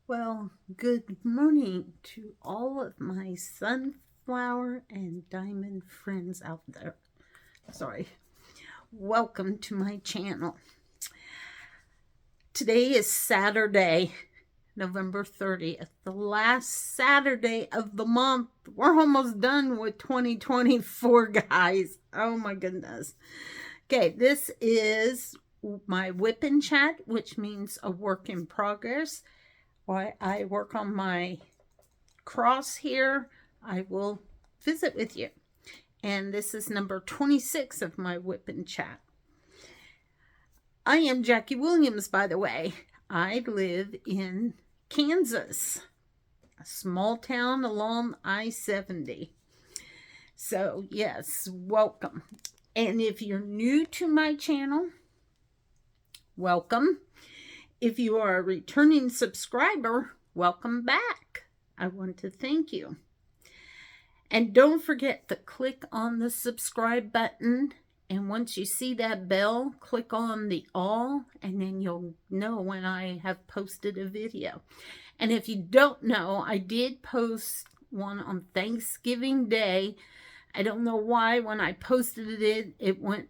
Well, good morning to all of my sunflower and diamond friends out there. Sorry. Welcome to my channel. Today is Saturday, November 30th, the last Saturday of the month. We're almost done with 2024, guys. Oh my goodness. Okay, this is my WIP and chat, which means a work in progress. While I work on my cross here, I will visit with you. And this is number 26 of my WIP and chat. I am Jackie Williams, by the way. I live in Kansas, a small town along I-70. So, yes, welcome. And if you're new to my channel, welcome. If you are a returning subscriber, welcome back. I want to thank you. And don't forget to click on the subscribe button. And once you see that bell, click on the all, and then you'll know when I have posted a video. And if you don't know, I did post one on Thanksgiving Day. I don't know why when I posted it, it went,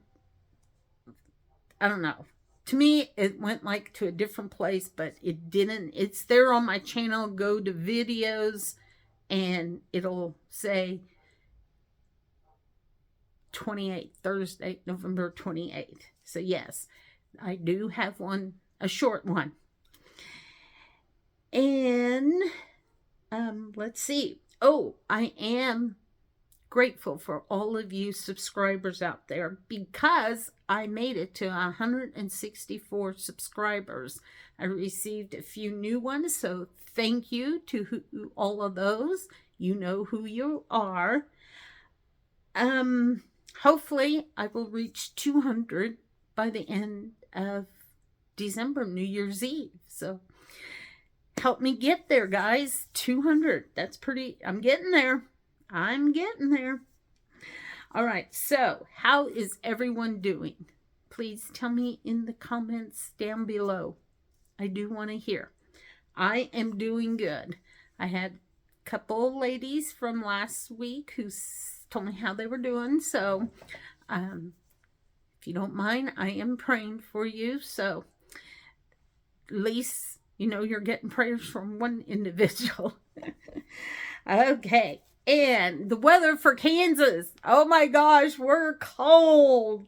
I don't know. To me, it went like to a different place, but it didn't. It's there on my channel. Go to videos and it'll say 28th, Thursday, November 28th. So yes, I do have one, a short one. And let's see. Oh, I am grateful for all of you subscribers out there because I made it to 164 subscribers. I received a few new ones, so thank you to all of those. You know who you are. Hopefully I will reach 200 by the end of December, New Year's Eve. So help me get there, guys. 200. That's pretty, I'm getting there. I'm getting there. All right, so how is everyone doing? Please tell me in the comments down below. I do want to hear. I am doing good. I had a couple of ladies from last week who told me how they were doing. So if you don't mind, I am praying for you. So at least, you know, you're getting prayers from one individual. Okay. And the weather for Kansas. Oh my gosh, we're cold.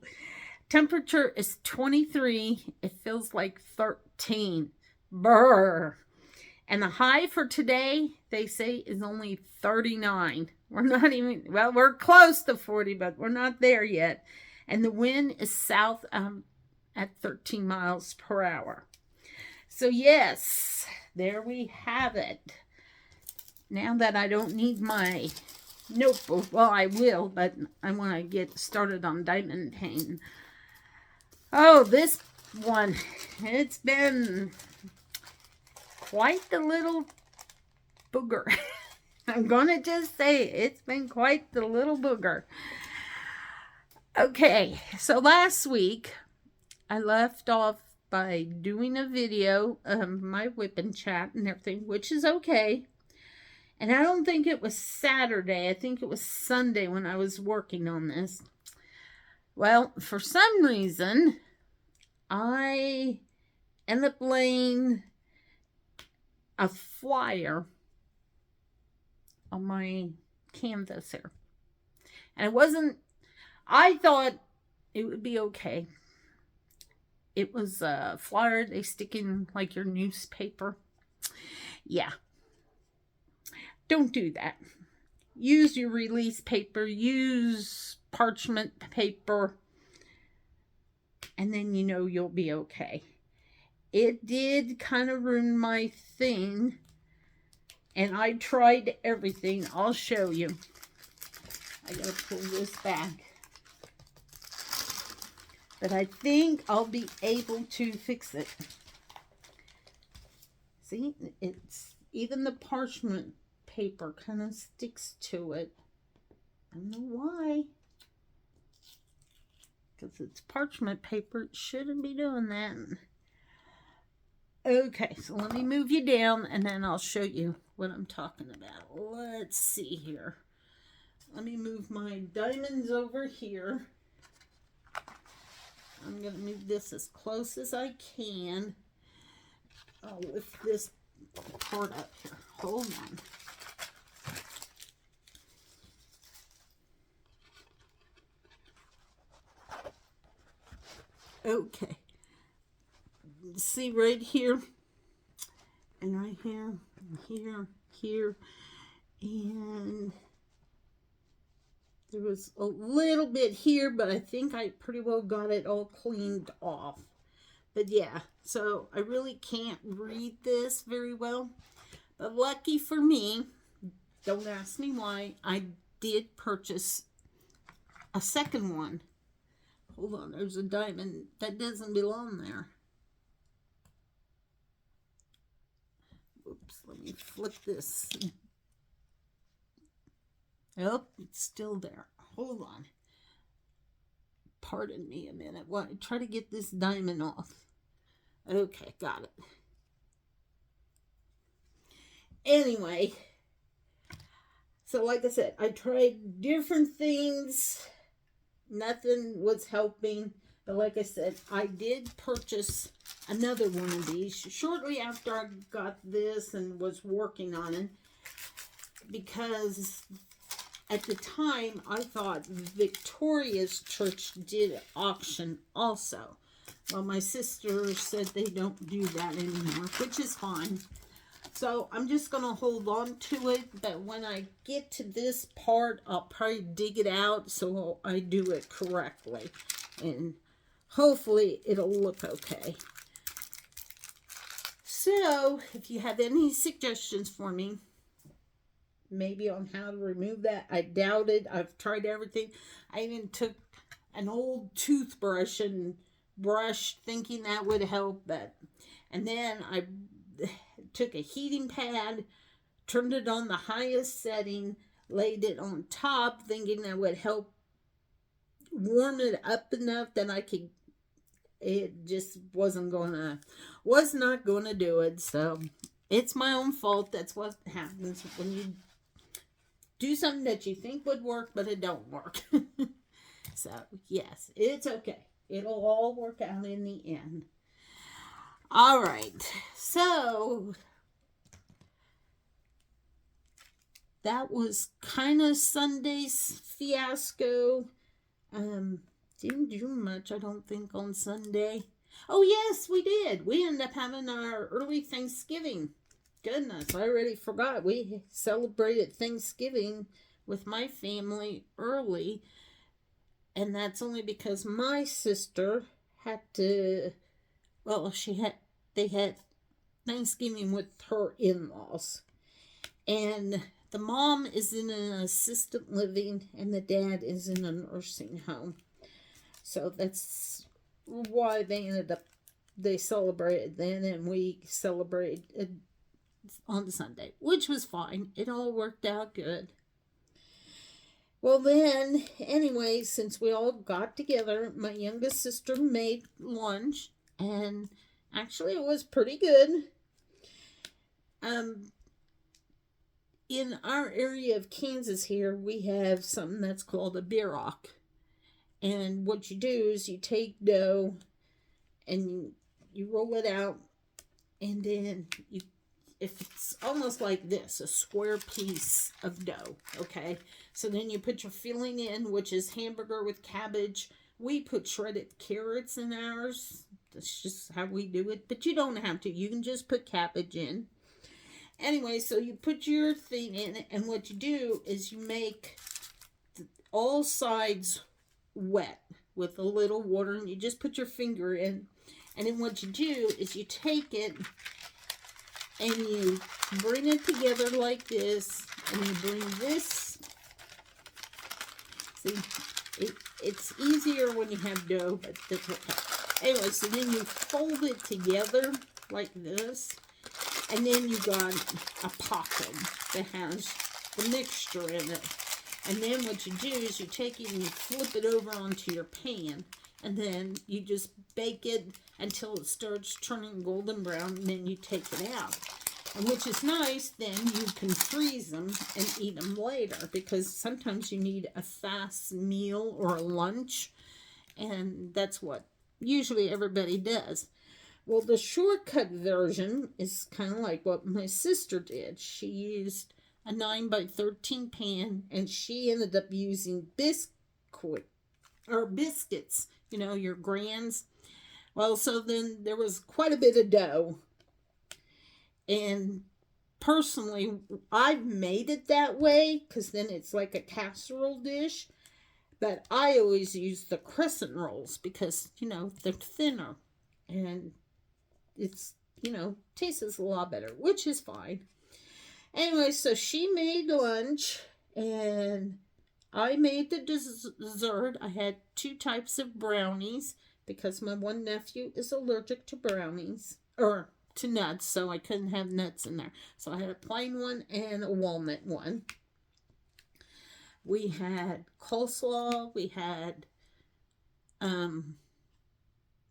Temperature is 23. It feels like 13. Brr. And the high for today, they say, is only 39. We're not even, well, we're close to 40, but we're not there yet. And the wind is south at 13 miles per hour. So yes, there we have it. Now that I don't need my notebook, well, I will, but I want to get started on diamond painting. Oh, this one, it's been quite the little booger. I'm going to just say it's been quite the little booger. Okay, so last week I left off by doing a video of my WIP and chat and everything, which is okay. And I don't think it was Saturday. I think it was Sunday when I was working on this. Well, for some reason, I ended up laying a flyer on my canvas here. And it wasn't, I thought it would be okay. It was a flyer they stick in like your newspaper. Yeah. Don't do that. Use your release paper, use parchment paper, and then you know you'll be okay. It did kind of ruin my thing, and I tried everything. I'll show you. I gotta pull this back. But I think I'll be able to fix it. See, it's even the parchment paper kind of sticks to it. I don't know why. Because it's parchment paper, it shouldn't be doing that. Okay, so let me move you down and then I'll show you what I'm talking about. Let's see here. Let me move my diamonds over here. I'm going to move this as close as I can. I'll lift this part up here. Hold on. Okay. See right here, and right here, and here, here, and there was a little bit here, but I think I pretty well got it all cleaned off. But yeah, so I really can't read this very well. But lucky for me, don't ask me why, I did purchase a second one. Hold on, there's a diamond that doesn't belong there. Oops, let me flip this. Oh, it's still there. Hold on. Pardon me a minute. Well, try to get this diamond off. Okay, got it. Anyway, so like I said, I tried different things. Nothing was helping. But like I said, I did purchase another one of these shortly after I got this and was working on it. Because at the time, I thought Victoria's church did auction also. Well, my sister said they don't do that anymore, which is fine. So I'm just going to hold on to it, but when I get to this part, I'll probably dig it out so I do it correctly. And hopefully it'll look okay. So if you have any suggestions for me, maybe on how to remove that, I doubt it. I've tried everything. I even took an old toothbrush and brushed thinking that would help, and then I took a heating pad, turned it on the highest setting, laid it on top, thinking that would help warm it up enough that I could. It just was not going to do it. So it's my own fault. That's what happens when you do something that you think would work, but it don't work. So yes, it's okay. It'll all work out in the end. All right, so that was kind of Sunday's fiasco. Didn't do much, I don't think, on Sunday. Oh yes, we did. We ended up having our early Thanksgiving. Goodness, I already forgot. We celebrated Thanksgiving with my family early, and that's only because my sister had to. Well, they had Thanksgiving with her in-laws. And the mom is in an assisted living and the dad is in a nursing home. So that's why they celebrated then, and we celebrated on Sunday, which was fine. It all worked out good. Well then, anyway, since we all got together, my youngest sister made lunch. And actually, it was pretty good. In our area of Kansas here, we have something that's called a bierock. And what you do is you take dough and you roll it out. And then if it's almost like this, a square piece of dough, okay? So then you put your filling in, which is hamburger with cabbage. We put shredded carrots in ours. That's just how we do it. But you don't have to. You can just put cabbage in. Anyway, so you put your thing in. And what you do is you make all sides wet with a little water. And you just put your finger in. And then what you do is you take it and you bring it together like this. And you bring this. See, it's easier when you have dough, but that's okay. Anyway, so then you fold it together like this, and then you got a pocket that has the mixture in it. And then what you do is you take it and you flip it over onto your pan, and then you just bake it until it starts turning golden brown, and then you take it out. And which is nice, then you can freeze them and eat them later, because sometimes you need a fast meal or a lunch, and that's what usually everybody does. Well, the shortcut version is kind of like what my sister did. She used a 9 by 13 pan, and she ended up using biscuits, your grands. Well, so then there was quite a bit of dough. And personally, I've made it that way because then it's like a casserole dish. But I always use the crescent rolls because, they're thinner. And it's, tastes a lot better, which is fine. Anyway, so she made lunch and I made the dessert. I had 2 types of brownies because my one nephew is allergic to brownies, or to nuts, so I couldn't have nuts in there. So I had a plain one and a walnut one. We had coleslaw, we had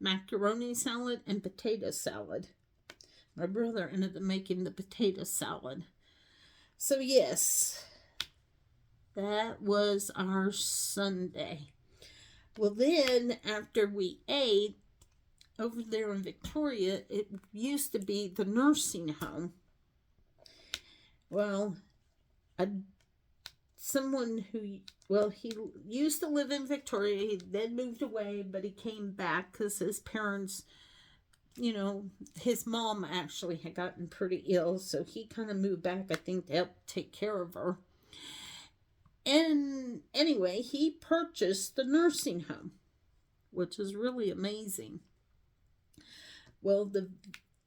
macaroni salad and potato salad. My brother ended up making the potato salad. So yes, that was our Sunday. Well, then after we ate, over there in Victoria, it used to be the nursing home. Well, someone who, he used to live in Victoria. He then moved away, but he came back because his parents, his mom actually had gotten pretty ill, so he kind of moved back, I think, to help take care of her. And anyway, he purchased the nursing home, which is really amazing. Well, the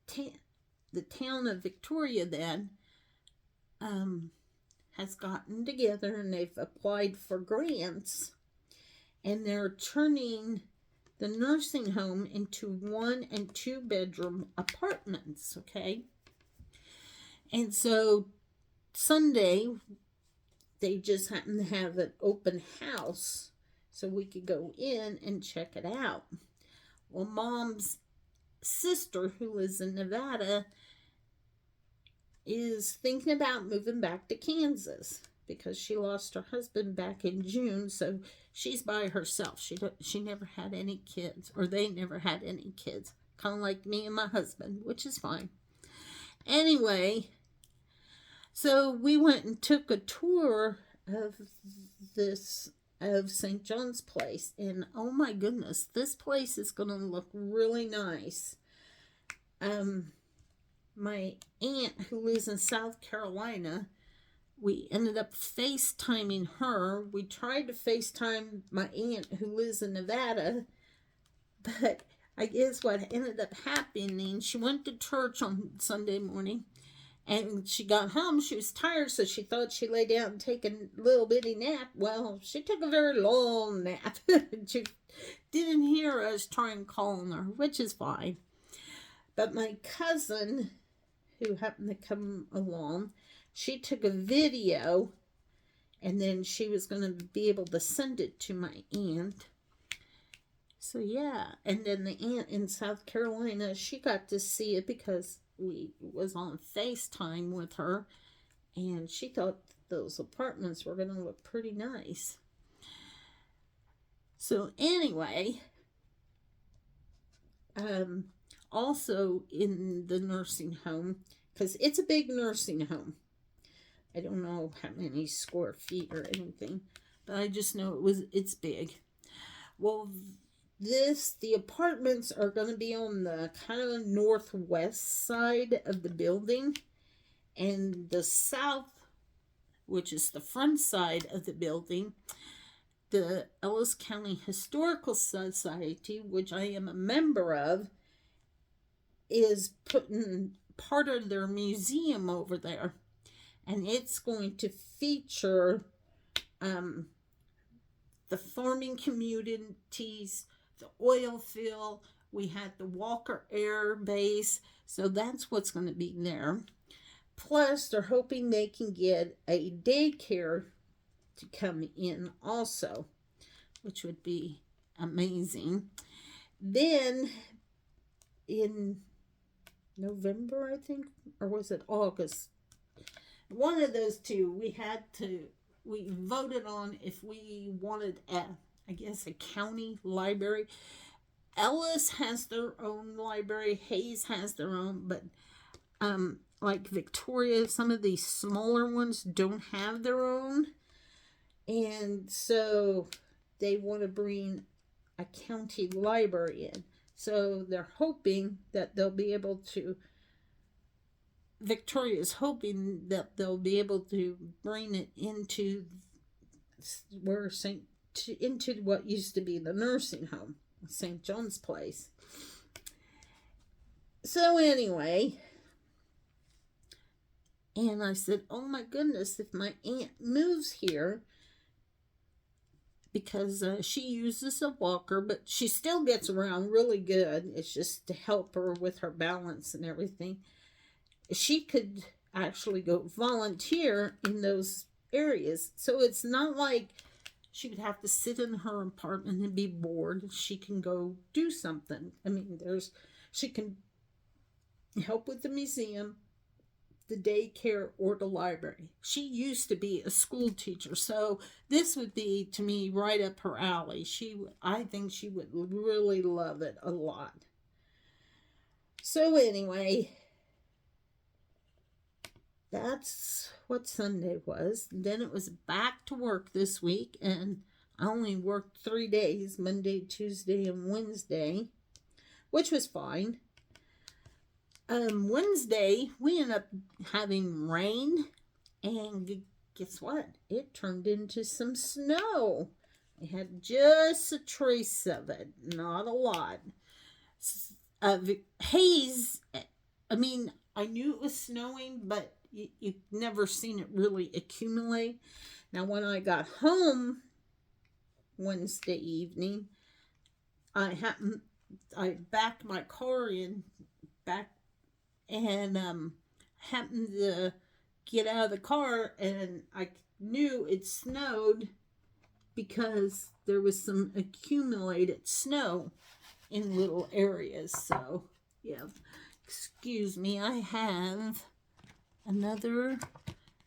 town of Victoria then has gotten together and they've applied for grants, and they're turning the nursing home into 1 and 2 bedroom apartments, okay? And so Sunday, they just happened to have an open house so we could go in and check it out. Well, Mom's sister, who lives in Nevada, is thinking about moving back to Kansas because she lost her husband back in June, so she's by herself. She never had any kids, or they never had any kids, kind of like me and my husband, which is fine. Anyway, so we went and took a tour of St. John's Place, and oh my goodness, this place is going to look really nice. My aunt, who lives in South Carolina, we ended up FaceTiming her. We tried to FaceTime my aunt, who lives in Nevada, but I guess what ended up happening, she went to church on Sunday morning, and she got home. She was tired, so she thought she'd lay down and take a little bitty nap. Well, she took a very long nap. She didn't hear us trying calling her, which is fine. But my cousin, who happened to come along, she took a video, and then she was going to be able to send it to my aunt. So yeah, and then the aunt in South Carolina, she got to see it because we was on FaceTime with her, and she thought those apartments were going to look pretty nice. So anyway, also in the nursing home, because it's a big nursing home. I don't know how many square feet or anything, but I just know it's big. Well, the apartments are going to be on the kind of northwest side of the building, and the south, which is the front side of the building, the Ellis County Historical Society, which I am a member of, is putting part of their museum over there, and it's going to feature the farming communities, the oil field. We had the Walker Air Base, so that's what's going to be there. Plus, they're hoping they can get a daycare to come in also, which would be amazing. Then in November, I think, or was it August? One of those two. We voted on if we wanted I guess, a county library. Ellis has their own library, Hayes has their own, but like Victoria, some of these smaller ones don't have their own. And so they want to bring a county library in. So they're hoping that they'll be able to, Victoria's hoping that they'll be able to bring it into into what used to be the nursing home, St. John's Place. So anyway, and I said, oh my goodness, if my aunt moves here, because she uses a walker, but she still gets around really good. It's just to help her with her balance and everything. She could actually go volunteer in those areas. So it's not like she would have to sit in her apartment and be bored. She can go do something. I mean, she can help with the museum, the daycare, or the library. She used to be a school teacher, so this would be, to me, right up her alley. I think she would really love it a lot. So anyway, that's what Sunday was. Then it was back to work this week, and I only worked 3 days, Monday, Tuesday, and Wednesday, which was fine. Wednesday, we ended up having rain, and guess what? It turned into some snow. We had just a trace of it, not a lot. Haze, I mean, I knew it was snowing, but you've never seen it really accumulate. Now, when I got home Wednesday evening, I backed my car in back and happened to get out of the car, and I knew it snowed because there was some accumulated snow in little areas. So yeah, excuse me, I have another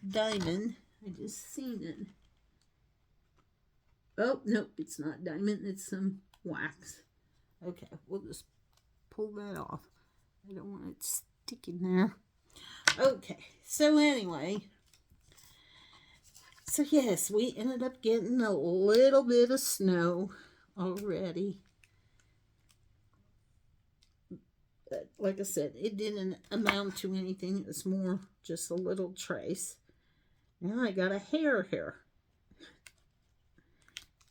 diamond. I just seen it. Oh, nope, it's not diamond, it's some wax. Okay, we'll just pull that off. I don't want it sticking there. Okay, so anyway, so yes, we ended up getting a little bit of snow already. But like I said, it didn't amount to anything. It was more just a little trace. Now I got a hair here.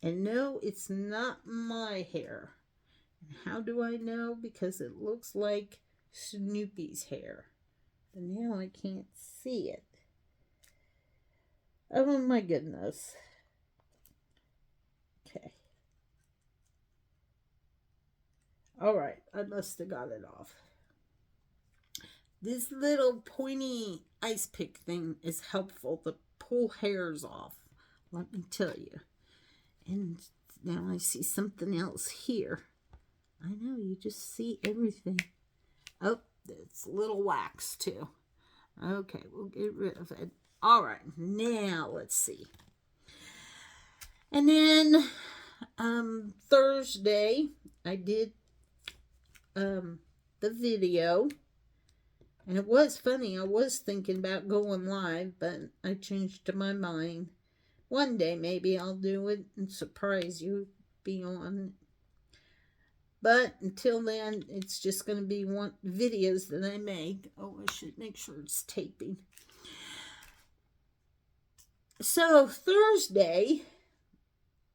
And no, it's not my hair. And how do I know? Because it looks like Snoopy's hair. But now I can't see it. Oh my goodness. Okay. Alright, I must have got it off. This little pointy ice pick thing is helpful to pull hairs off, let me tell you. And now I see something else here. I know, you just see everything. Oh, it's a little wax too. Okay, we'll get rid of it. All right, now let's see. And then Thursday, I did the video. And it was funny. I was thinking about going live, but I changed my mind. One day maybe I'll do it and surprise you, be on. But until then, it's just going to be videos that I make. Oh, I should make sure it's taping. So Thursday,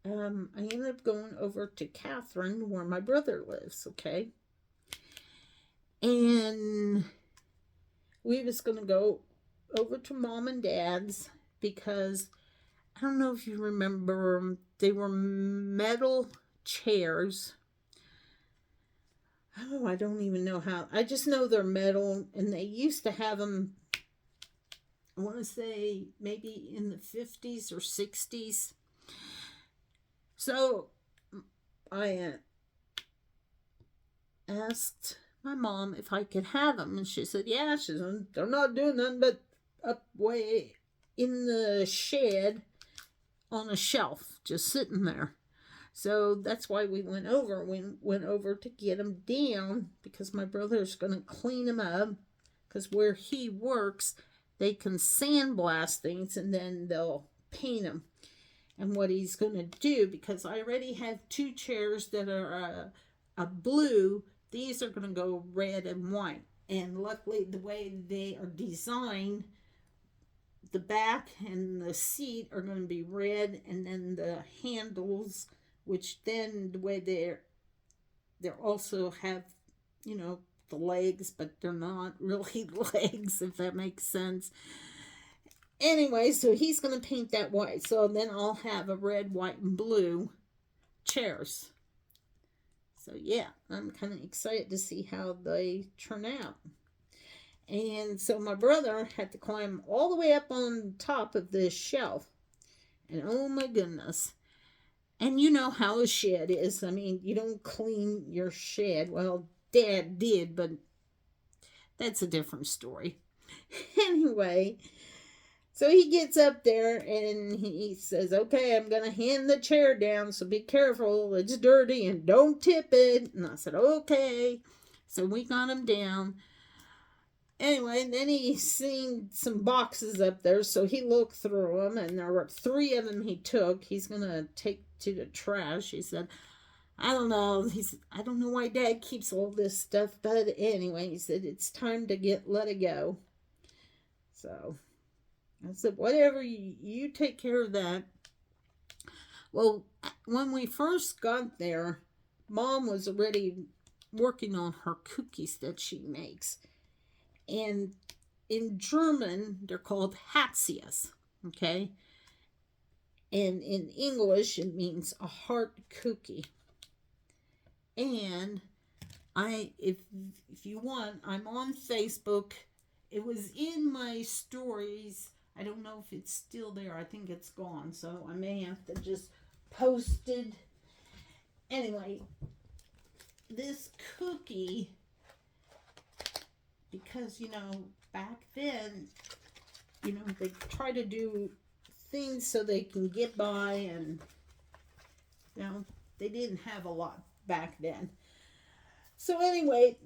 I ended up going over to Catherine, where my brother lives, okay? And we was going to go over to Mom and Dad's because I don't know if you remember, they were metal chairs. Oh, I don't even know how. I just know they're metal, and they used to have them, I want to say, maybe in the 50s or 60s. So I asked my mom if I could have them. And she said, yeah. She said, they're not doing nothing but up way in the shed on a shelf, just sitting there. So that's why we went over. We went over to get them down because my brother's going to clean them up. Because where he works, they can sandblast things and then they'll paint them. And what he's going to do, because I already have 2 chairs that are a blue, these are going to go red and white. And luckily, the way they are designed, the back and the seat are going to be red, and then the handles, which then the way they're also have, you know, the legs, but they're not really legs, if that makes sense. Anyway, so he's going to paint that white. So then I'll have a red, white, and blue chairs. So yeah, I'm kind of excited to see how they turn out. And so my brother had to climb all the way up on top of this shelf. And oh my goodness. And you know how a shed is. I mean, you don't clean your shed. Well, Dad did, but that's a different story. Anyway, so he gets up there and he says, okay, I'm going to hand the chair down, so be careful. It's dirty and don't tip it. And I said, okay. So we got him down. Anyway, and then he seen some boxes up there, so he looked through them, and there were 3 of them he took. He's going to take to the trash. He said, I don't know. He said, I don't know why Dad keeps all this stuff, but anyway, he said, it's time to let it go. So I said, whatever, you take care of that. Well, when we first got there, Mom was already working on her cookies that she makes. And in German, they're called Hatzias, okay? And in English, it means a heart cookie. And if you want, I'm on Facebook. It was in my stories. I don't know if it's still there. I think it's gone, so I may have to just post it. Anyway, this cookie, because, you know, back then, you know, they try to do things so they can get by, and, you know, they didn't have a lot back then. So anyway,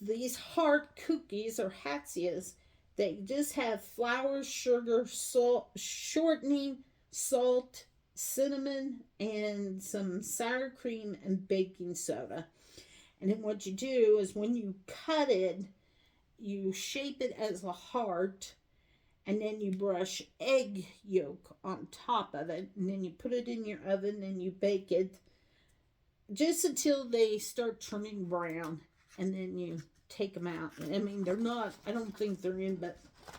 these heart cookies, or Hatzias, they just have flour, sugar, salt, shortening, salt, cinnamon, and some sour cream and baking soda. And then what you do is when you cut it, you shape it as a heart, and then you brush egg yolk on top of it, and then you put it in your oven and you bake it just until they start turning brown, and then you take them out. I mean, they're not, I don't think they're in, but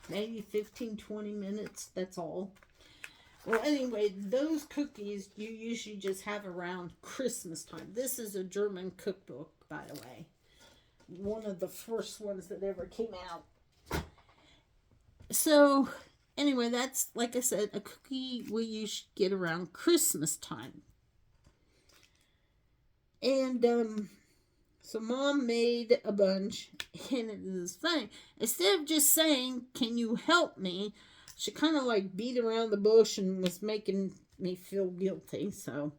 maybe 15-20 minutes, that's all. Well, anyway, those cookies you usually just have around Christmas time. This is a German cookbook, by the way. One of the first ones that ever came out. So, anyway, that's, like I said, a cookie we usually get around Christmas time. And, so Mom made a bunch, and it was funny. Instead of just saying, can you help me, she kind of like beat around the bush and was making me feel guilty. So,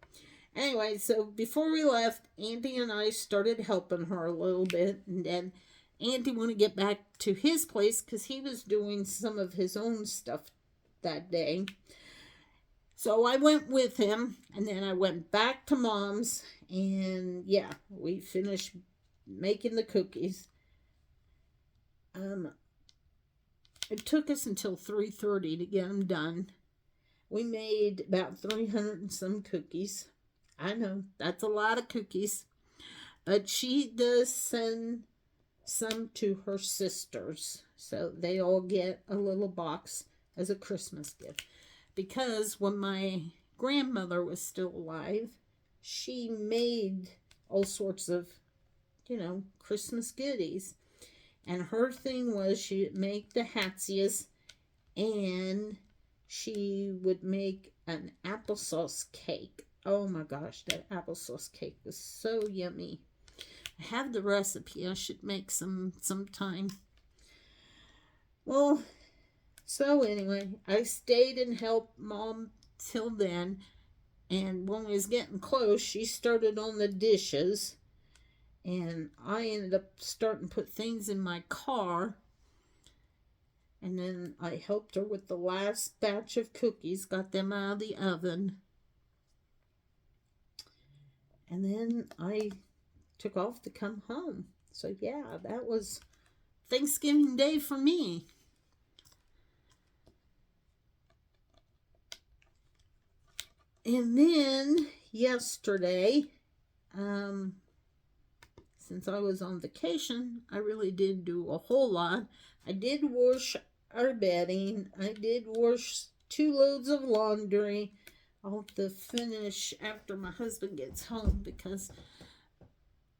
anyway, so before we left, Auntie and I started helping her a little bit, and then Auntie wanted to get back to his place because he was doing some of his own stuff that day. So I went with him, and then I went back to Mom's, and yeah, we finished making the cookies. It took us until 3:30 to get them done. We made about 300 and some cookies. I know, that's a lot of cookies. But she does send some to her sisters, so they all get a little box as a Christmas gift. Because when my grandmother was still alive, she made all sorts of, you know, Christmas goodies. And her thing was she would make the Hatzias, and she would make an applesauce cake. Oh my gosh, that applesauce cake was so yummy. I have the recipe. I should make some sometime. Well, so anyway, I stayed and helped Mom till then. And when we was getting close, she started on the dishes. And I ended up starting to put things in my car. And then I helped her with the last batch of cookies, got them out of the oven. And then I took off to come home. So yeah, that was Thanksgiving Day for me. And then yesterday, since I was on vacation, I really didn't do a whole lot. I did wash our bedding. I did wash 2 loads of laundry. I'll have to finish after my husband gets home because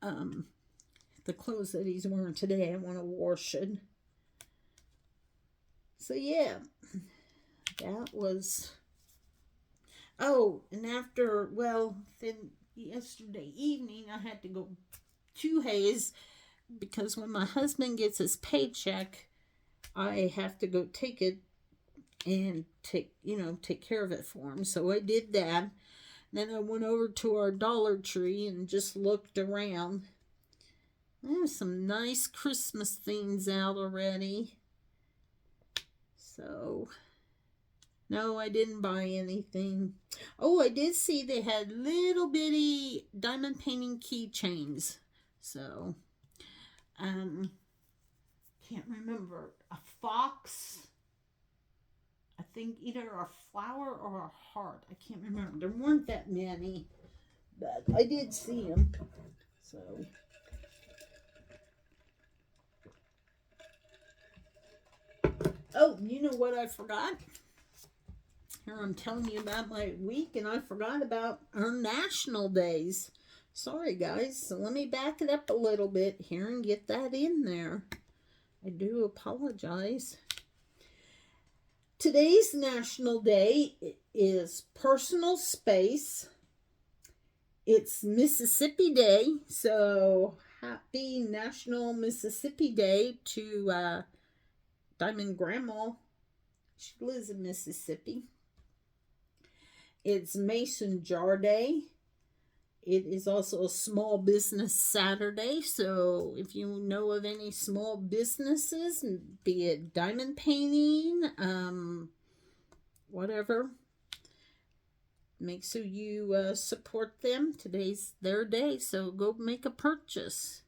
the clothes that he's wearing today, I want to wash it. So yeah, that was... Oh, and after, well, then yesterday evening, I had to go to Hayes because when my husband gets his paycheck, I have to go take it and take care of it for him. So I did that. Then I went over to our Dollar Tree and just looked around. There's some nice Christmas things out already. So... no, I didn't buy anything. Oh, I did see they had little bitty diamond painting keychains. So, can't remember. A fox. I think either a flower or a heart. I can't remember. There weren't that many, but I did see them. So. Oh, you know what I forgot? Here I'm telling you about my week, and I forgot about our national days. Sorry, guys. So let me back it up a little bit here and get that in there. I do apologize. Today's national day is personal space. It's Mississippi Day, so happy National Mississippi Day to Diamond Grandma. She lives in Mississippi. It's Mason Jar Day. It is also a Small Business Saturday, so if you know of any small businesses, be it diamond painting, whatever, make sure you support them. Today's their day, so go make a purchase.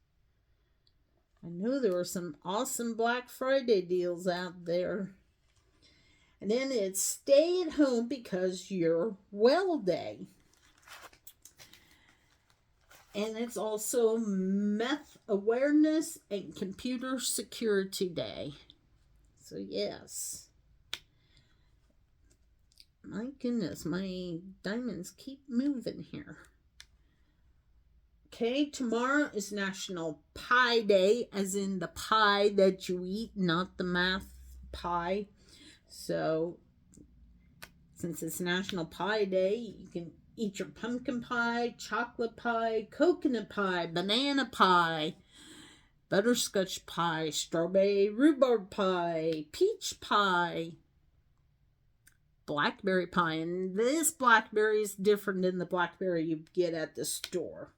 I know there were some awesome Black Friday deals out there. And then it's Stay at Home Because You're Well Day. And it's also Meth Awareness and Computer Security Day. So yes. My goodness, my diamonds keep moving here. Okay, tomorrow is National Pie Day, as in the pie that you eat, not the math pie. So, since it's National Pie Day, you can eat your pumpkin pie, chocolate pie, coconut pie, banana pie, butterscotch pie, strawberry rhubarb pie, peach pie, blackberry pie. And this blackberry is different than the blackberry you get at the store.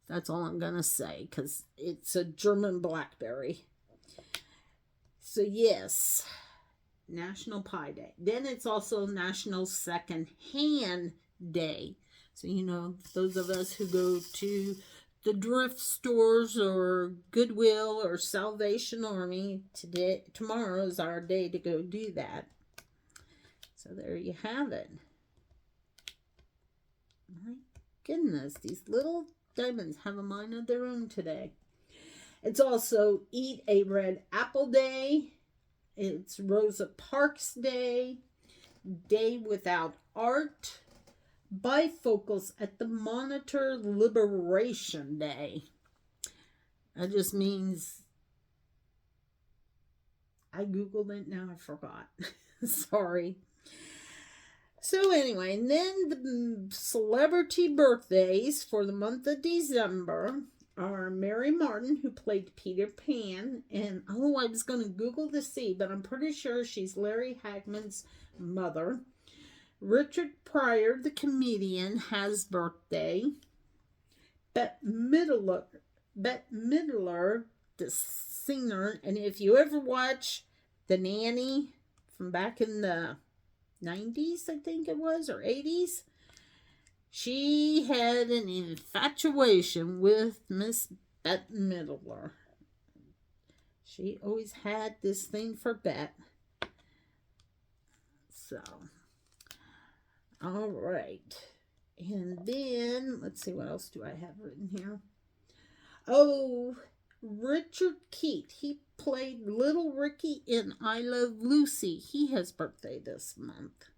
That's all I'm going to say, because it's a German blackberry. So, yes, National Pie Day. Then it's also National Second Hand Day. So, you know, those of us who go to the thrift stores or Goodwill or Salvation Army, tomorrow is our day to go do that. So there you have it. My goodness, these little diamonds have a mind of their own today. It's also Eat a Red Apple Day. It's Rosa Parks Day. Day Without Art. Bifocals at the Monitor Liberation Day. That just means I Googled it, now I forgot. Sorry. So anyway, and then the celebrity birthdays for the month of December are Mary Martin, who played Peter Pan, and I was going to Google to see, but I'm pretty sure she's Larry Hagman's mother. Richard Pryor, the comedian, has birthday. Bette Midler, the singer, and if you ever watch The Nanny from back in the 90s, I think it was, or 80s, she had an infatuation with Miss Bette Midler. She always had this thing for Bette. So, all right. And then, let's see, what else do I have written here? Oh, Richard Keith. He played Little Ricky in I Love Lucy. He has birthday this month.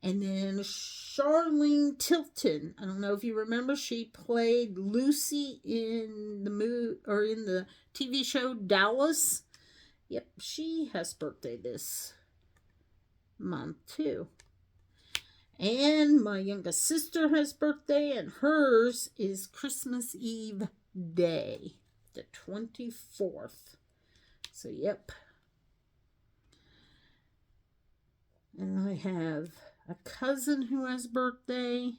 And then Charlene Tilton. I don't know if you remember, she played Lucy in the TV show Dallas. Yep, she has birthday this month too. And my youngest sister has birthday, and hers is Christmas Eve day, the 24th. So, yep. And I have a cousin who has birthday.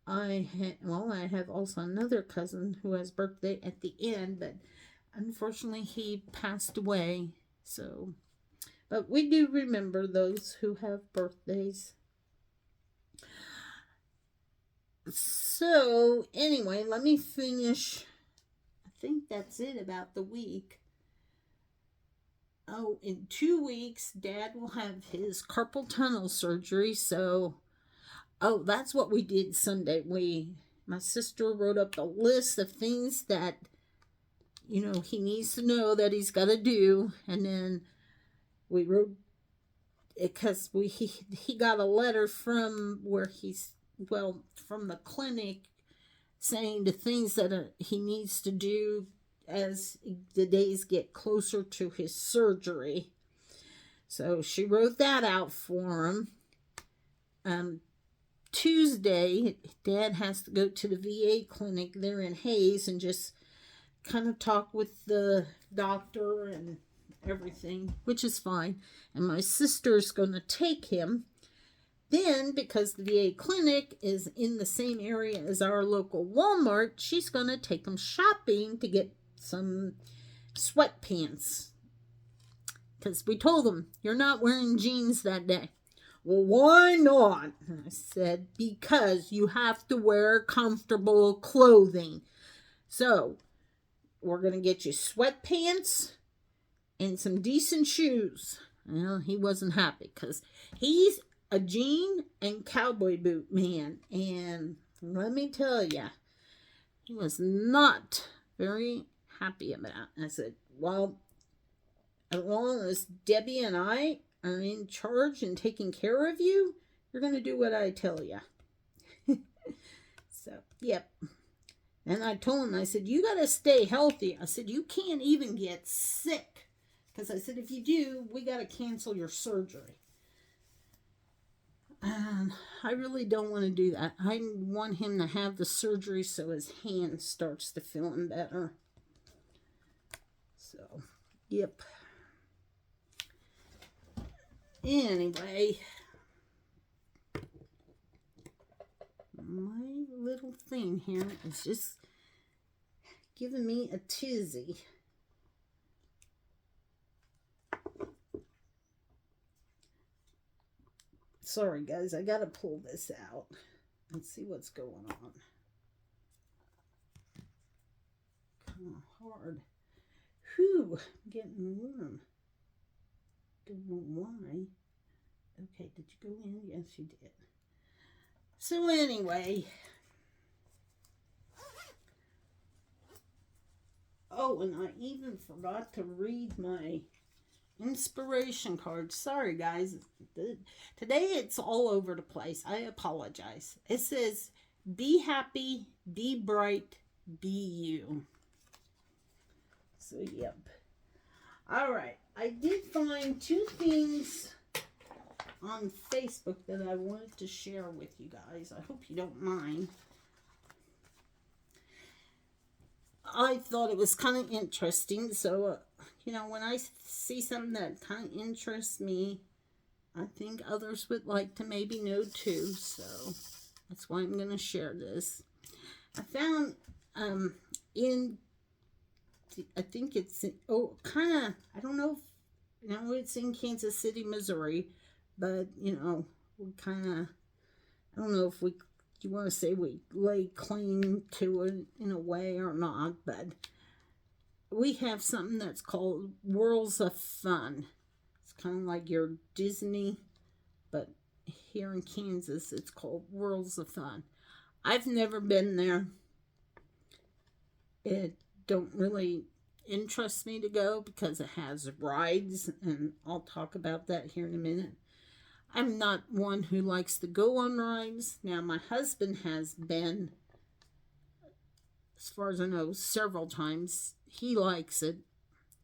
I have also another cousin who has birthday at the end, but unfortunately he passed away. So, but we do remember those who have birthdays. So, anyway, let me finish. I think that's it about the week. Oh, in 2 weeks, Dad will have his carpal tunnel surgery. So, that's what we did Sunday. My sister wrote up a list of things that, he needs to know that he's got to do. And then we wrote, because he got a letter from from the clinic saying the things that he needs to do as the days get closer to his surgery. So she wrote that out for him. Tuesday, Dad has to go to the VA clinic there in Hayes and just kind of talk with the doctor and everything, which is fine. And my sister's going to take him. Then, because the VA clinic is in the same area as our local Walmart, she's going to take him shopping to get some sweatpants. Because we told him, you're not wearing jeans that day. Well, why not? I said, because you have to wear comfortable clothing. So, we're going to get you sweatpants and some decent shoes. Well, he wasn't happy because he's a jean and cowboy boot man, and let me tell you, he was not very happy about it. I said, well, as long as Debbie and I are in charge and taking care of you, you're going to do what I tell you. So, yep. And I told him, I said, you got to stay healthy. I said, you can't even get sick. Because I said, if you do, we got to cancel your surgery. I really don't want to do that. I want him to have the surgery so his hand starts to feeling better. So, yep. Anyway, my little thing here is just giving me a tizzy. Sorry, guys, I gotta pull this out and see what's going on. Kind of hard. Whew, I'm getting warm. Don't know why. Okay, did you go in? Yes, you did. So anyway. Oh, and I even forgot to read my inspiration card. Sorry, guys. Today it's all over the place. I apologize. It says, be happy, be bright, be you. So, yep. All right. I did find 2 things on Facebook that I wanted to share with you guys. I hope you don't mind. I thought it was kind of interesting. So, when I see something that kind of interests me, I think others would like to maybe know too. So that's why I'm going to share this. I found in, I think it's, kind of, I don't know if, it's in Kansas City, Missouri, but, we kind of, I don't know if you want to say we lay claim to it in a way or not, but we have something that's called Worlds of Fun. It's kind of like your Disney, but here in Kansas, it's called Worlds of Fun. I've never been there. It don't really interest me to go because it has rides, and I'll talk about that here in a minute. I'm not one who likes to go on rides. Now, my husband has been, as far as I know, several times. He likes it,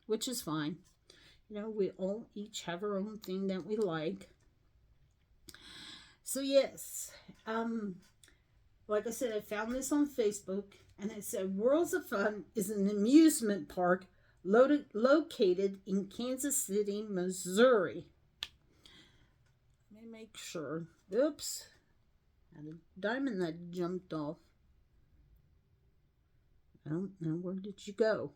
which is fine. We all each have our own thing that we like. So, yes, like I said, I found this on Facebook, and it said Worlds of Fun is an amusement park located in Kansas City, Missouri. Let me make sure. Oops. I had a diamond that jumped off. Well, now where did you go?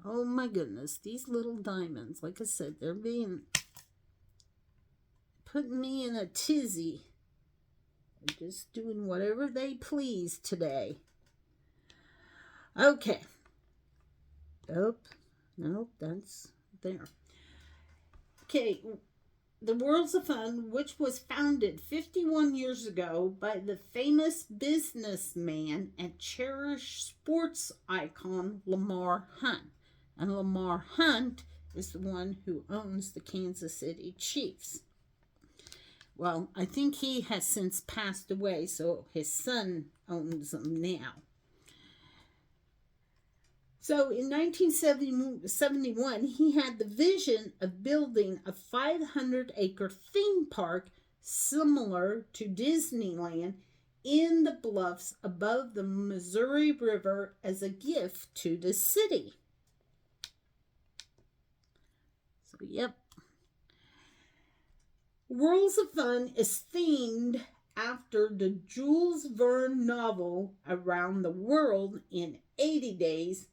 Oh my goodness, these little diamonds, like I said, they're putting me in a tizzy. They're just doing whatever they please today. Okay. Nope, that's there. Okay, the Worlds of Fun, which was founded 51 years ago by the famous businessman and cherished sports icon Lamar Hunt. And Lamar Hunt is the one who owns the Kansas City Chiefs. Well, I think he has since passed away, so his son owns them now. So in 1971, he had the vision of building a 500-acre theme park similar to Disneyland in the bluffs above the Missouri River as a gift to the city. So, yep. Worlds of Fun is themed after the Jules Verne novel Around the World in 80 Days,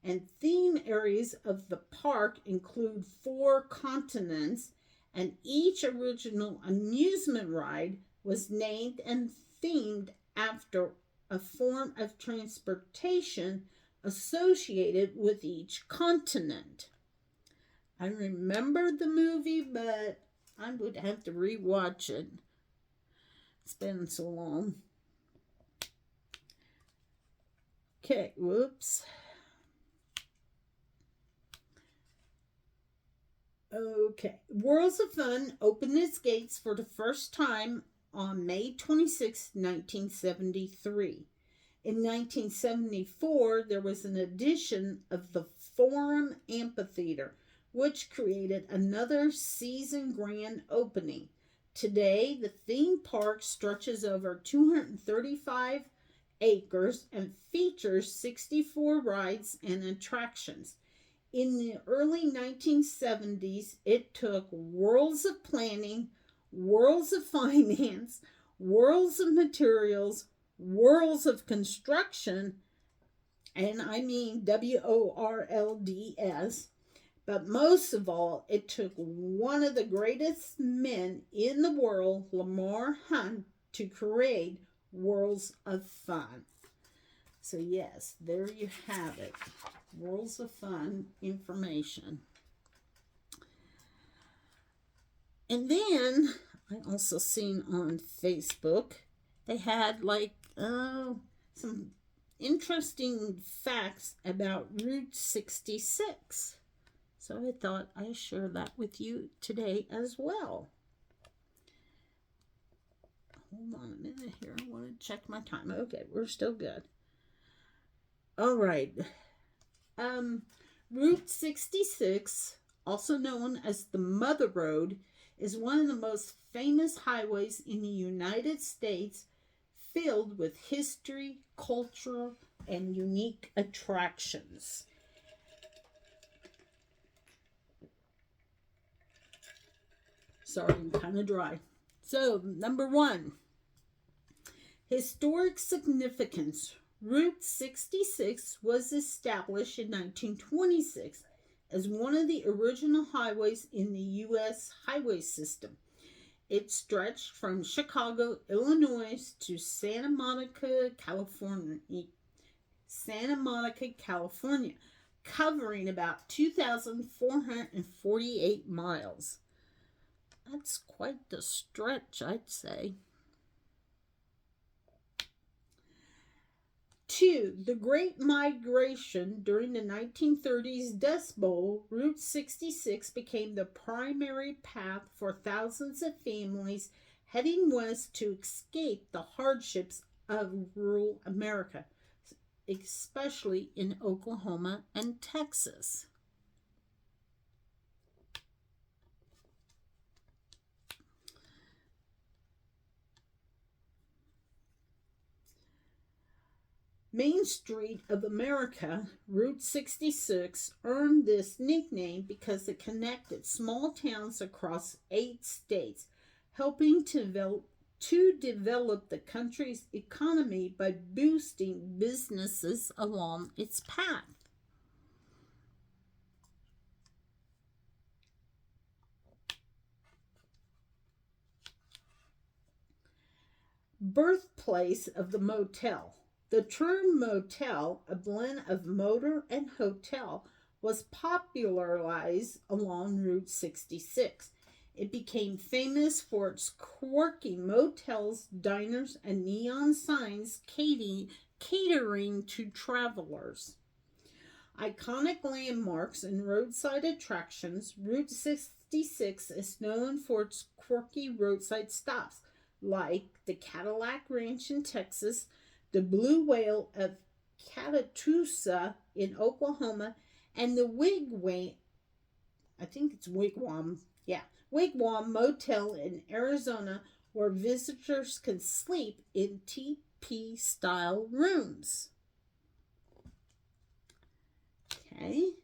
and theme areas of the park include 4 continents, and each original amusement ride was named and themed after a form of transportation associated with each continent. I remember the movie, but I would have to rewatch it. It's been so long. Okay, whoops. Okay, Worlds of Fun opened its gates for the first time on May 26, 1973. In 1974, there was an addition of the Forum Amphitheater, which created another season grand opening. Today, the theme park stretches over 235 acres and features 64 rides and attractions. In the early 1970s, it took worlds of planning, worlds of finance, worlds of materials, worlds of construction, and I mean WORLDS, but most of all, it took one of the greatest men in the world, Lamar Hunt, to create Worlds of Fun. So yes, there you have it. Worlds of Fun information. And then I also seen on Facebook they had some interesting facts about Route 66. So I thought I'd share that with you today as well. Hold on a minute here. I want to check my time. Okay, we're still good. All right. Route 66, also known as the Mother Road, is one of the most famous highways in the United States, filled with history, culture, and unique attractions. Sorry, I'm kind of dry. So, number 1, historic significance. Route 66 was established in 1926 as one of the original highways in the U.S. highway system. It stretched from Chicago, Illinois to Santa Monica, California, covering about 2,448 miles. That's quite the stretch, I'd say. 2. The Great Migration. During the 1930s Dust Bowl, Route 66 became the primary path for thousands of families heading west to escape the hardships of rural America, especially in Oklahoma and Texas. Main Street of America, Route 66, earned this nickname because it connected small towns across 8 states, helping to develop the country's economy by boosting businesses along its path. Birthplace of the motel. The term motel, a blend of motor and hotel, was popularized along Route 66. It became famous for its quirky motels, diners, and neon signs catering to travelers. Iconic landmarks and roadside attractions. Route 66 is known for its quirky roadside stops, like the Cadillac Ranch in Texas, the Blue Whale of Catatusa in Oklahoma, and the Wigwam Motel in Arizona, where visitors can sleep in teepee-style rooms. Okay.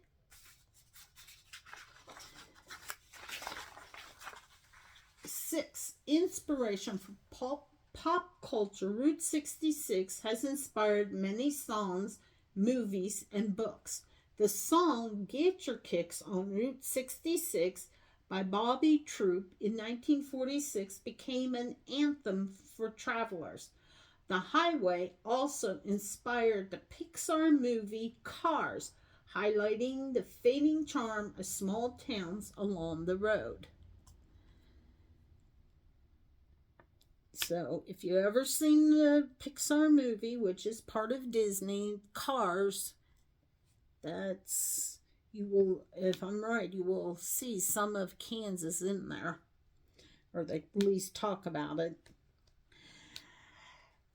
Six, inspiration for pop culture. Route 66 has inspired many songs, movies, and books. The song Get Your Kicks on Route 66 by Bobby Troop in 1946 became an anthem for travelers. The highway also inspired the Pixar movie Cars, highlighting the fading charm of small towns along the road. So, if you ever seen the Pixar movie, which is part of Disney, Cars, you will, if I'm right, you will see some of Kansas in there. Or they at least talk about it.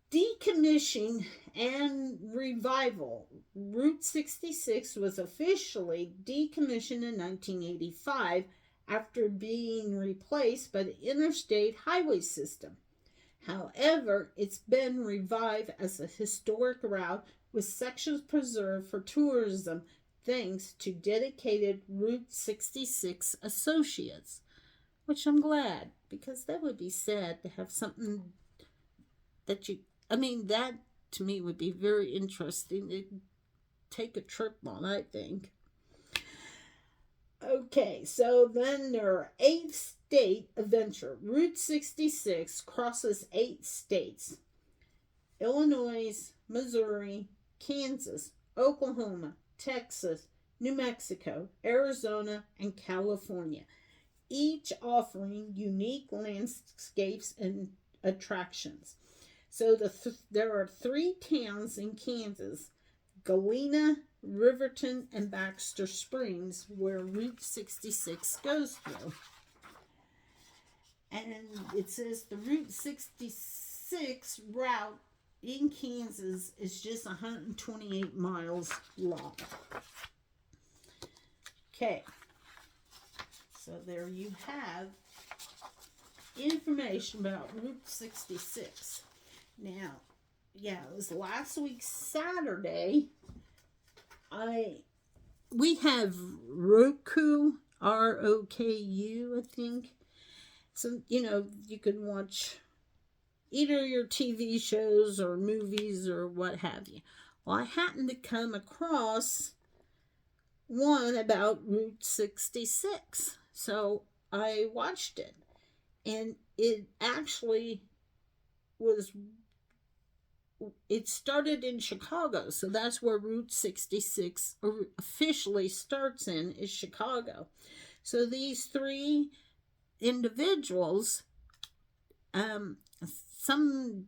Decommissioning and revival. Route 66 was officially decommissioned in 1985 after being replaced by the interstate highway system. However, it's been revived as a historic route with sections preserved for tourism thanks to dedicated Route 66 associates, which I'm glad, because that would be sad to have something that that to me would be very interesting to take a trip on, I think. Okay, so then there are 8 state adventure. Route 66 crosses 8 states: Illinois, Missouri, Kansas, Oklahoma, Texas, New Mexico, Arizona, and California, each offering unique landscapes and attractions. So there are 3 towns in Kansas: Galena, Riverton, and Baxter Springs, where Route 66 goes through. And it says the Route 66 route in Kansas is just 128 miles long. Okay, so there you have information about Route 66. Now, yeah, it was last week Saturday. We have Roku, Roku, I think. So, you can watch either your TV shows or movies or what have you. Well, I happened to come across one about Route 66. So I watched it. And was it started in Chicago. So that's where Route 66 officially starts in, is Chicago. So these three individuals, some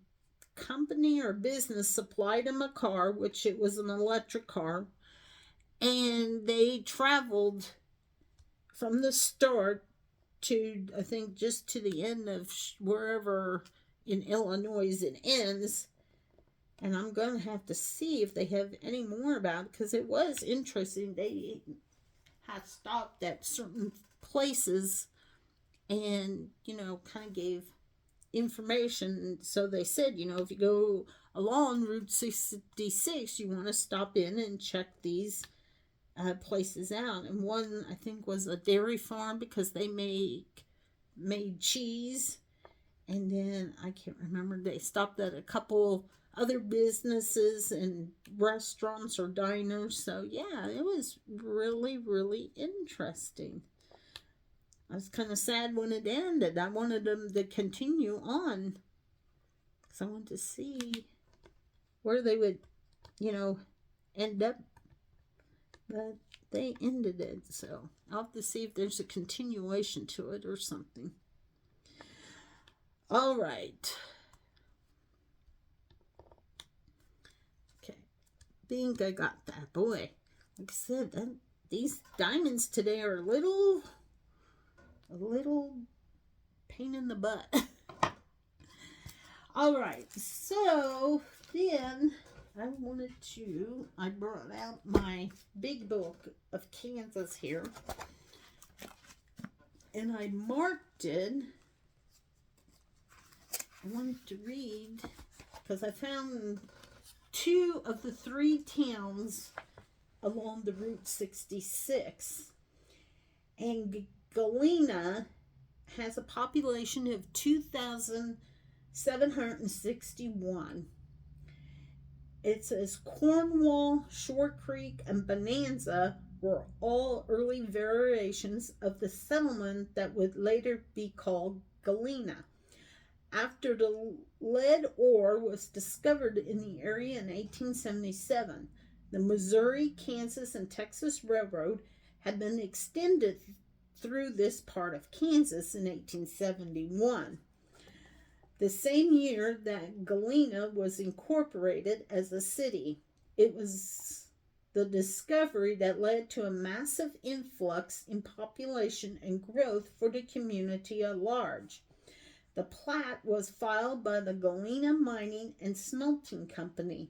company or business supplied them a car, which it was an electric car, and they traveled from the start to, I think, just to the end of wherever in Illinois it ends. And I'm going to have to see if they have any more about it, because it was interesting. They had stopped at certain places and, kind of gave information. So they said, if you go along Route 66, you want to stop in and check these places out. And one, I think, was a dairy farm, because they made cheese. And then I can't remember, they stopped at a couple other businesses and restaurants or diners. So yeah, it was really, really interesting. I was kind of sad when it ended. I wanted them to continue on, because I wanted to see where they would, end up. But they ended it, so I'll have to see if there's a continuation to it or something. All right. Okay. Think I got that. Boy, like I said, these diamonds today are a little pain in the butt. All right. So then I brought out my big book of Kansas here, and I marked it. I wanted to read, because I found 2 of the 3 towns along the Route 66. And Galena has a population of 2,761. It says Cornwall, Shore Creek, and Bonanza were all early variations of the settlement that would later be called Galena. After the lead ore was discovered in the area in 1877, the Missouri, Kansas, and Texas Railroad had been extended through this part of Kansas in 1871. The same year that Galena was incorporated as a city. It was the discovery that led to a massive influx in population and growth for the community at large. The plat was filed by the Galena Mining and Smelting Company,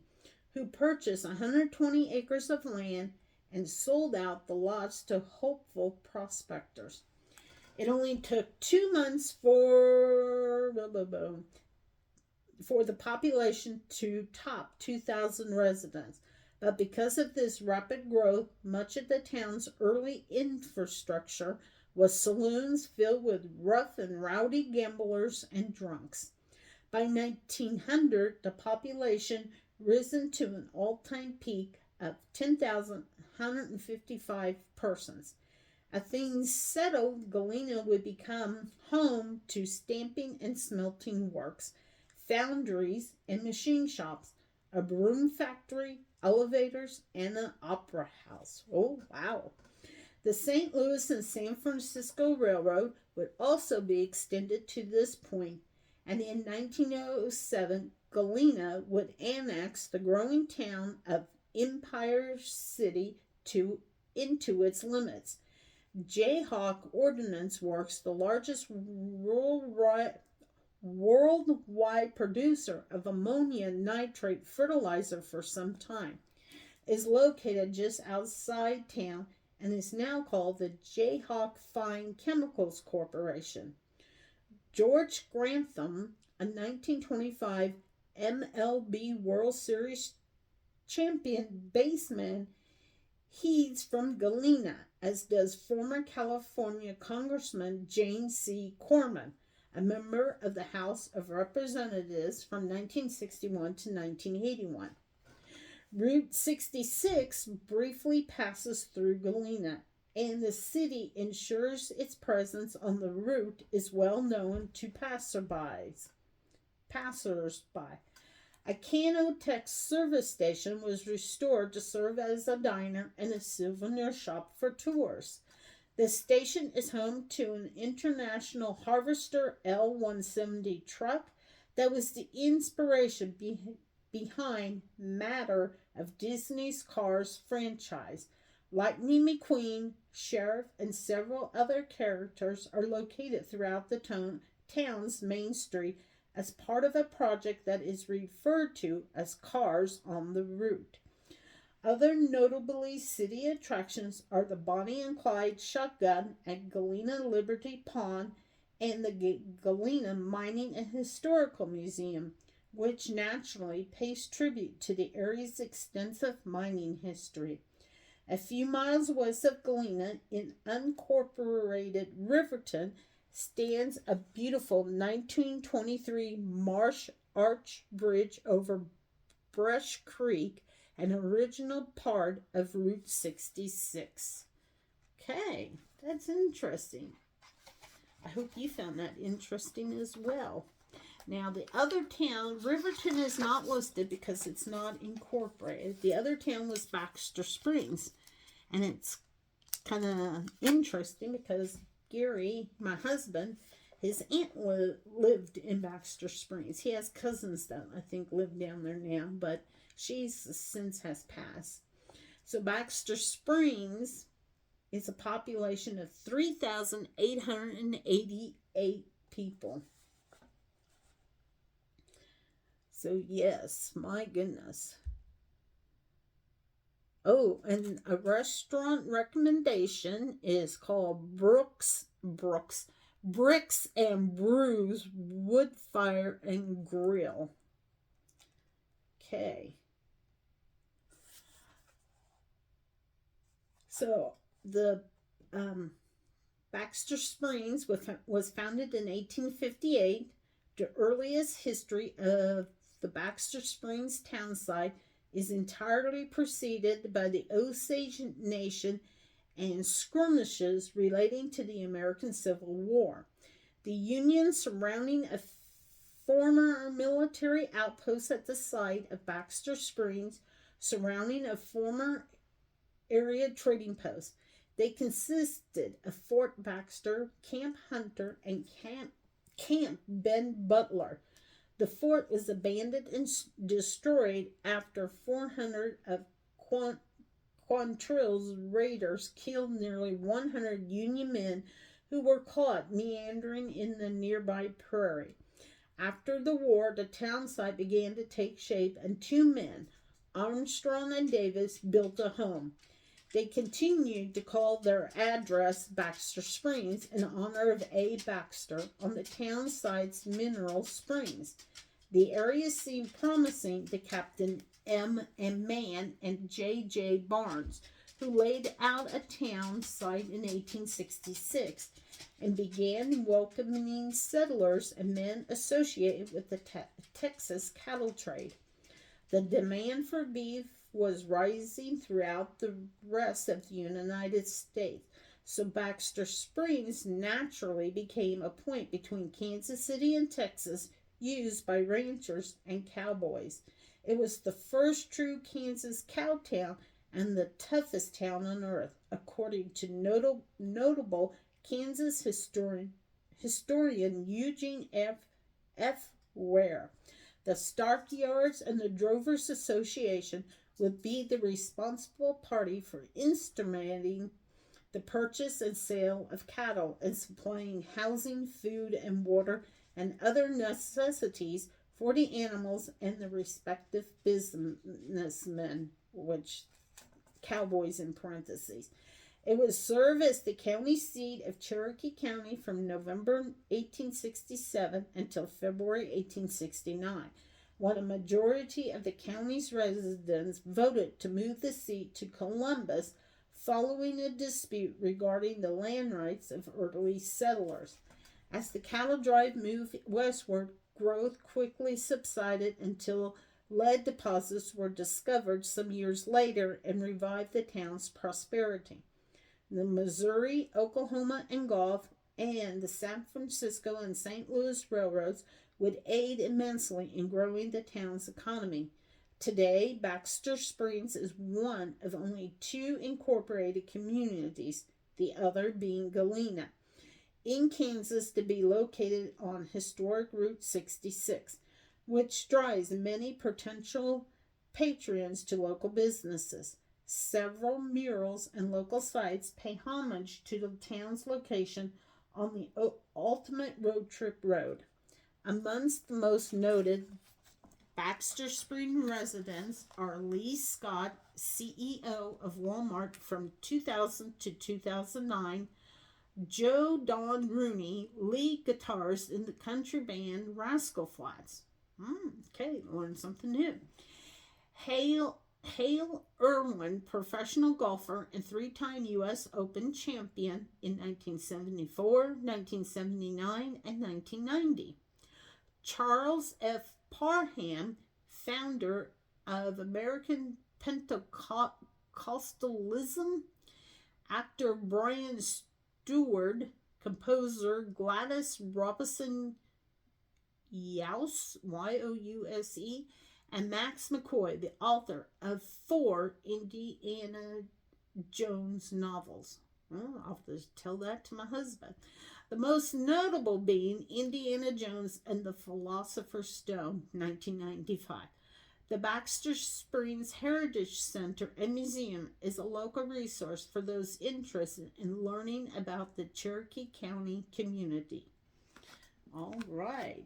who purchased 120 acres of land and sold out the lots to hopeful prospectors. It only took 2 months for the population to top 2,000 residents. But because of this rapid growth, much of the town's early infrastructure was saloons filled with rough and rowdy gamblers and drunks. By 1900, the population risen to an all-time peak of 10,155 persons. As things settled, Galena would become home to stamping and smelting works, foundries and machine shops, a broom factory, elevators, and an opera house. Oh, wow. The St. Louis and San Francisco Railroad would also be extended to this point, and in 1907, Galena would annex the growing town of Empire City into its limits. Jayhawk Ordnance Works, the largest worldwide producer of ammonium nitrate fertilizer for some time, is located just outside town and is now called the Jayhawk Fine Chemicals Corporation. George Grantham, a 1925 MLB World Series champion baseman. He's from Galena, as does former California Congressman James C. Corman, a member of the House of Representatives from 1961 to 1981. Route 66 briefly passes through Galena, and the city ensures its presence on the route is well known to passersby. A Canotech service station was restored to serve as a diner and a souvenir shop for tourists. The station is home to an International Harvester L-170 truck that was the inspiration behind Matter of Disney's Cars franchise. Lightning McQueen, Sheriff, and several other characters are located throughout the town's main street as part of a project that is referred to as Cars on the Route. Other notably city attractions are the Bonnie and Clyde Shotgun at Galena Liberty Pond and the Galena Mining and Historical Museum, which naturally pays tribute to the area's extensive mining history. A few miles west of Galena, in unincorporated Riverton, stands a beautiful 1923 marsh arch bridge over Brush Creek, an original part of Route 66. Okay, that's interesting. I hope you found that interesting as well. Now, the other town, Riverton is not listed because it's not incorporated. The other town was Baxter Springs. And it's kind of interesting because Gary, my husband, his aunt lived in Baxter Springs. He has cousins that I think live down there now, but she's since has passed. So Baxter Springs is a population of 3,888 people. So yes, my goodness. Oh, and a restaurant recommendation is called Bricks and Brews Wood Fire and Grill. Okay. So the Baxter Springs was founded in 1858. The earliest history of the Baxter Springs town site is entirely preceded by the Osage Nation and skirmishes relating to the American Civil War. The Union surrounding a former military outpost at the site of Baxter Springs, surrounding a former area trading post. They consisted of Fort Baxter, Camp Hunter, and Camp Ben Butler. The fort was abandoned and destroyed after 400 of Quantrill's raiders killed nearly 100 Union men who were caught meandering in the nearby prairie. After the war, the town site began to take shape, and two men, Armstrong and Davis, built a home. They continued to call their address Baxter Springs in honor of A. Baxter on the town site's mineral springs. The area seemed promising to Captain M. and Mann and J. Barnes, who laid out a town site in 1866 and began welcoming settlers and men associated with the Texas cattle trade. The demand for beef was rising throughout the rest of the United States, so Baxter Springs naturally became a point between Kansas City and Texas, used by ranchers and cowboys. It was the first true Kansas cow town and the toughest town on earth, according to notable Kansas historian Eugene F. Ware. The Stockyards and the Drovers Association would be the responsible party for instrumenting the purchase and sale of cattle and supplying housing, food, and water and other necessities for the animals and the respective businessmen, which cowboys in parentheses. It would serve as the county seat of Cherokee County from November 1867 until February 1869. when a majority of the county's residents voted to move the seat to Columbus following a dispute regarding the land rights of early settlers. As the cattle drive moved westward, growth quickly subsided until lead deposits were discovered some years later and revived the town's prosperity. The Missouri, Oklahoma, and Gulf and the San Francisco and St. Louis railroads would aid immensely in growing the town's economy. Today, Baxter Springs is one of only two incorporated communities, the other being Galena, in Kansas, to be located on historic Route 66, which drives many potential patrons to local businesses. Several murals and local sites pay homage to the town's location on the ultimate road trip road. Amongst the most noted Baxter Spring residents are Lee Scott, CEO of Walmart from 2000 to 2009, Joe Don Rooney, lead guitarist in the country band Rascal Flatts. Okay, learned something new. Hale Irwin, professional golfer and three-time U.S. Open champion in 1974, 1979, and 1990. Charles F. Parham, founder of American Pentecostalism. Actor Brian Stewart, composer Gladys Robinson Youse, Youse, and Max McCoy, the author of 4 Indiana Jones novels. I'll have to tell that to my husband. The most notable being Indiana Jones and the Philosopher's Stone, 1995. The Baxter Springs Heritage Center and Museum is a local resource for those interested in learning about the Cherokee County community. All right.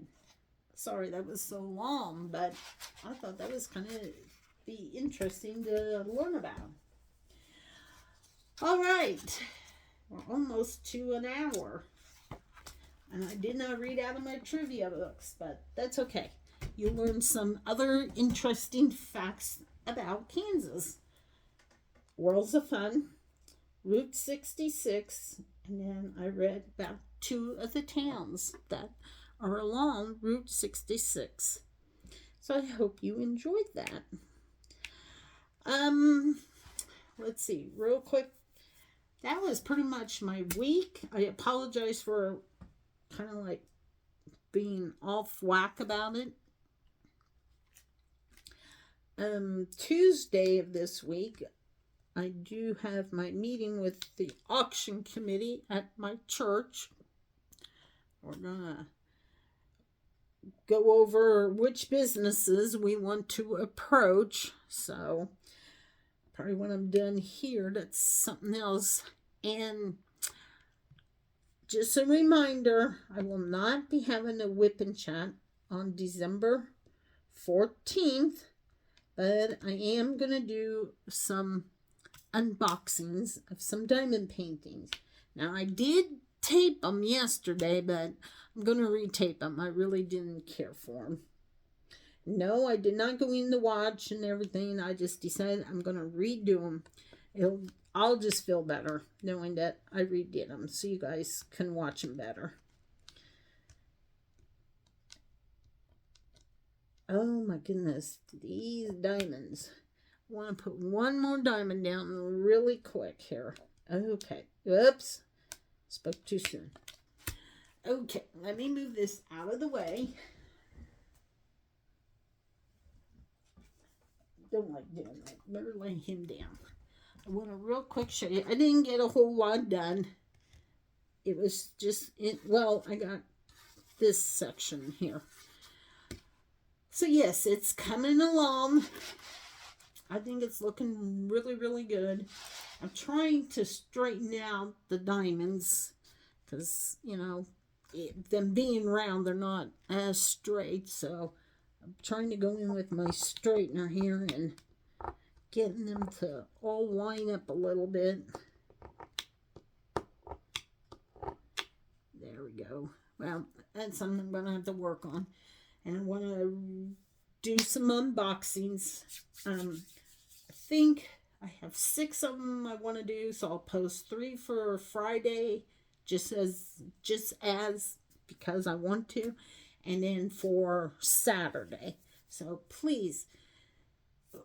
Sorry that was so long, but I thought that was kind of be interesting to learn about. All right. We're almost to an hour. And I did not read out of my trivia books, but that's okay. You'll learn some other interesting facts about Kansas. Worlds of Fun, Route 66, and then I read about 2 of the towns that are along Route 66. So I hope you enjoyed that. Let's see, real quick. That was pretty much my week. I apologize for kind of like being off whack about it. Tuesday of this week, I do have my meeting with the auction committee at my church. We're gonna go over which businesses we want to approach. So probably when I'm done here, that's something else. And just a reminder, I will not be having a WIP and chat on December 14th, but I am going to do some unboxings of some diamond paintings. Now, I did tape them yesterday, but I'm going to retape them. I really didn't care for them. No, I did not go in the watch and everything. I just decided I'm going to redo them. I'll just feel better knowing that I redid them so you guys can watch them better. Oh my goodness, these diamonds. I want to put one more diamond down really quick here. Okay, oops, spoke too soon. Okay, let me move this out of the way. Don't like doing that. Better lay him down. I want to real quick show you. I didn't get a whole lot done. It was just, I got this section here. So yes, it's coming along. I think it's looking really, really good. I'm trying to straighten out the diamonds because, them being round, they're not as straight. So I'm trying to go in with my straightener here and getting them to all line up a little bit. There we go. Well, that's something I'm going to have to work on. And I want to do some unboxings. I think I have 6 of them I want to do, so I'll post 3 for Friday, just as because I want to, and then for Saturday. So please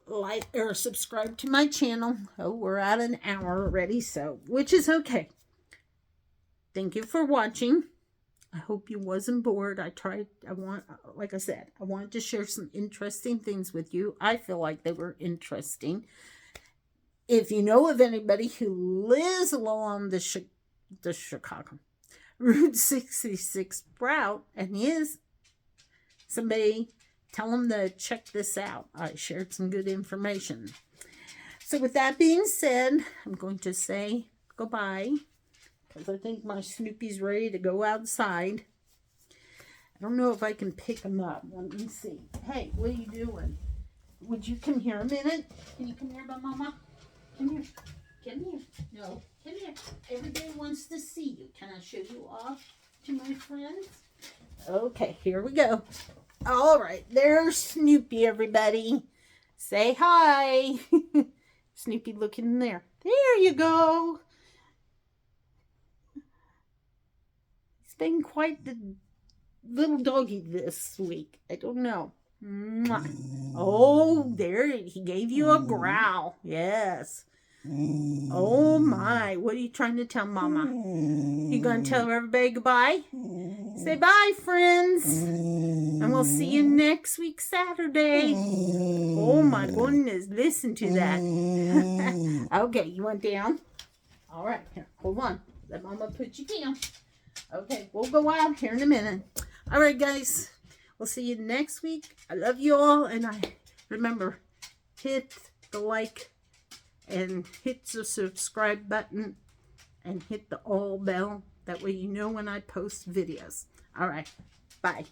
like or subscribe to my channel. Oh, we're at an hour already, so which is okay. Thank you for watching. I hope you wasn't bored. Like I said, I wanted to share some interesting things with you. I feel like they were interesting. If you know of anybody who lives along the Chicago Route 66 route and is somebody, tell them to check this out. I shared some good information. So with that being said, I'm going to say goodbye, because I think my Snoopy's ready to go outside. I don't know if I can pick him up. Let me see. Hey, what are you doing? Would you come here a minute? Can you come here, my mama? Come here. Come here. No, come here. Everybody wants to see you. Can I show you off to my friends? Okay, here we go. All right, there's Snoopy, everybody. Say hi. Snoopy looking there. There you go. He's been quite the little doggy this week. I don't know. Mwah. Oh, there, he gave you a growl. Yes. Oh my, what are you trying to tell Mama? You gonna tell everybody goodbye? Say bye, friends. And we'll see you next week, Saturday. Oh my goodness, listen to that. Okay, you went down? All right, here, hold on. Let Mama put you down. Okay, we'll go out here in a minute. All right, guys. We'll see you next week. I love you all. And remember, hit the like and hit the subscribe button and hit the all bell. That way you know when I post videos. All right. Bye.